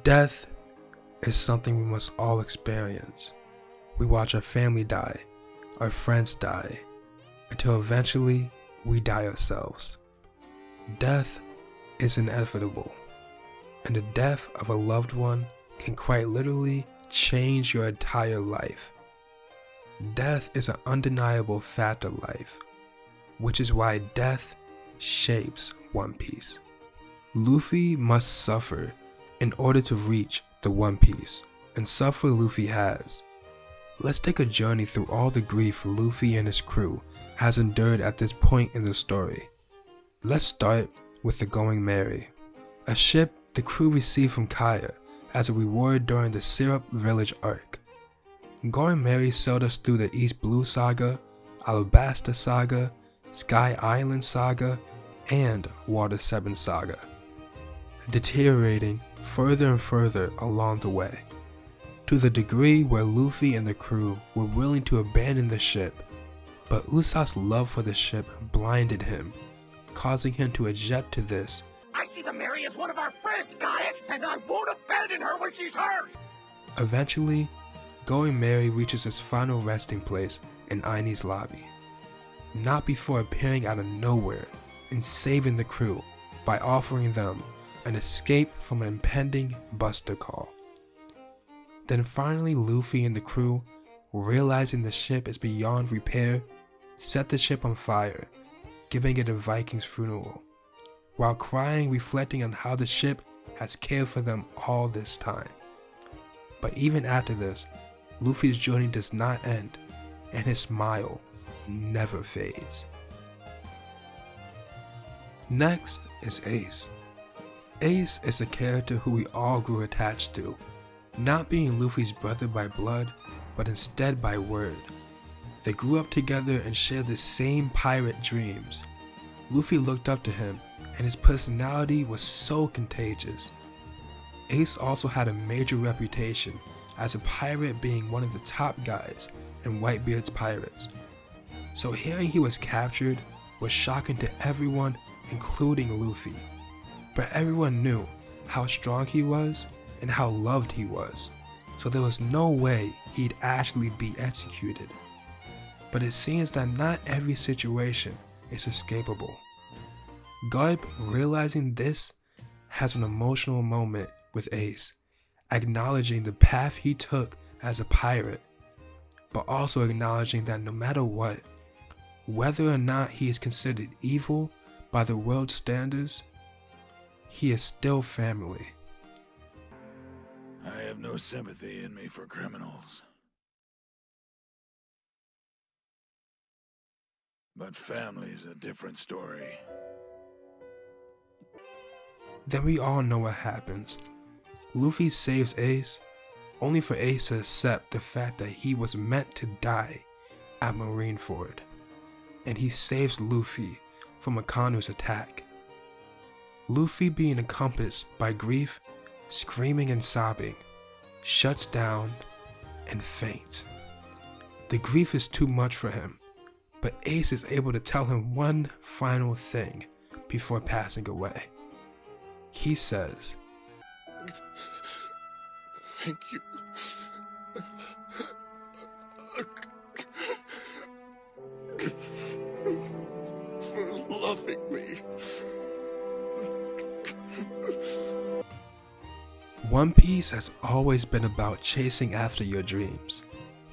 Death is something we must all experience. We watch our family die, our friends die, until eventually we die ourselves. Death is inevitable, and the death of a loved one can quite literally change your entire life. Death is an undeniable fact of life, which is why death shapes One Piece. Luffy must suffer in order to reach the One Piece, and suffer Luffy has. Let's take a journey through all the grief Luffy and his crew has endured at this point in the story. Let's start with the Going Merry, a ship the crew received from Kaya as a reward during the Syrup Village arc. Going Merry sailed us through the East Blue Saga, Alabasta Saga, Sky Island Saga, and Water 7 Saga, deteriorating further and further along the way, to the degree where Luffy and the crew were willing to abandon the ship, but Usopp's love for the ship blinded him, causing him to eject to this. I see the Mary as one of our friends, got it? And I won't abandon her when she's hers! Eventually, Going Merry reaches its final resting place in Ainy's lobby, not before appearing out of nowhere and saving the crew by offering them an escape from an impending Buster Call. Then finally Luffy and the crew, realizing the ship is beyond repair, set the ship on fire, giving it a Viking's funeral, while crying, reflecting on how the ship has cared for them all this time. But even after this, Luffy's journey does not end, and his smile never fades. Next is Ace. Ace is a character who we all grew attached to, not being Luffy's brother by blood, but instead by word. They grew up together and shared the same pirate dreams. Luffy looked up to him, and his personality was so contagious. Ace also had a major reputation as a pirate, being one of the top guys in Whitebeard's pirates. So hearing he was captured was shocking to everyone, including Luffy. But everyone knew how strong he was and how loved he was, so there was no way he'd actually be executed. But it seems that not every situation is escapable. Garp, realizing this, has an emotional moment with Ace, acknowledging the path he took as a pirate, but also acknowledging that no matter what, whether or not he is considered evil by the world's standards, he is still family. I have no sympathy in me for criminals. But family's a different story. Then we all know what happens. Luffy saves Ace, only for Ace to accept the fact that he was meant to die at Marineford, and he saves Luffy from Akanu's attack. Luffy, being encompassed by grief, screaming and sobbing, shuts down and faints. The grief is too much for him, but Ace is able to tell him one final thing before passing away. He says, Thank you. For loving me. One Piece has always been about chasing after your dreams,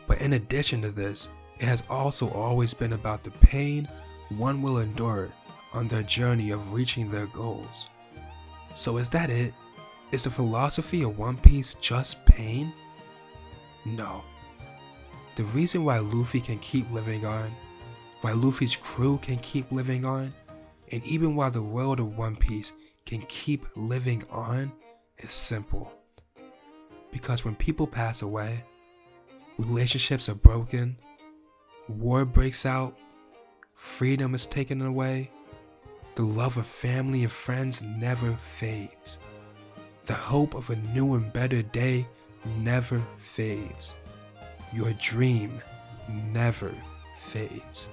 but in addition to this, it has also always been about the pain one will endure on their journey of reaching their goals. So is that it? Is the philosophy of One Piece just pain? No. The reason why Luffy can keep living on, why Luffy's crew can keep living on, and even why the world of One Piece can keep living on is simple. Because when people pass away, relationships are broken, war breaks out, freedom is taken away, the love of family and friends never fades. The hope of a new and better day never fades. Your dream never fades.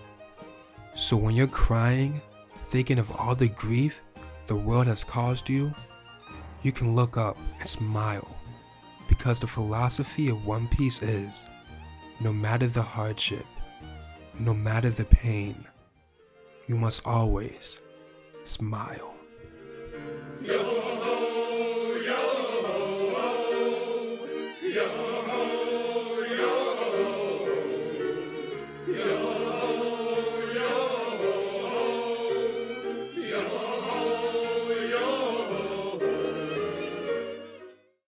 So when you're crying, thinking of all the grief the world has caused you, you can look up and smile, because the philosophy of One Piece is, no matter the hardship, no matter the pain, you must always smile. No!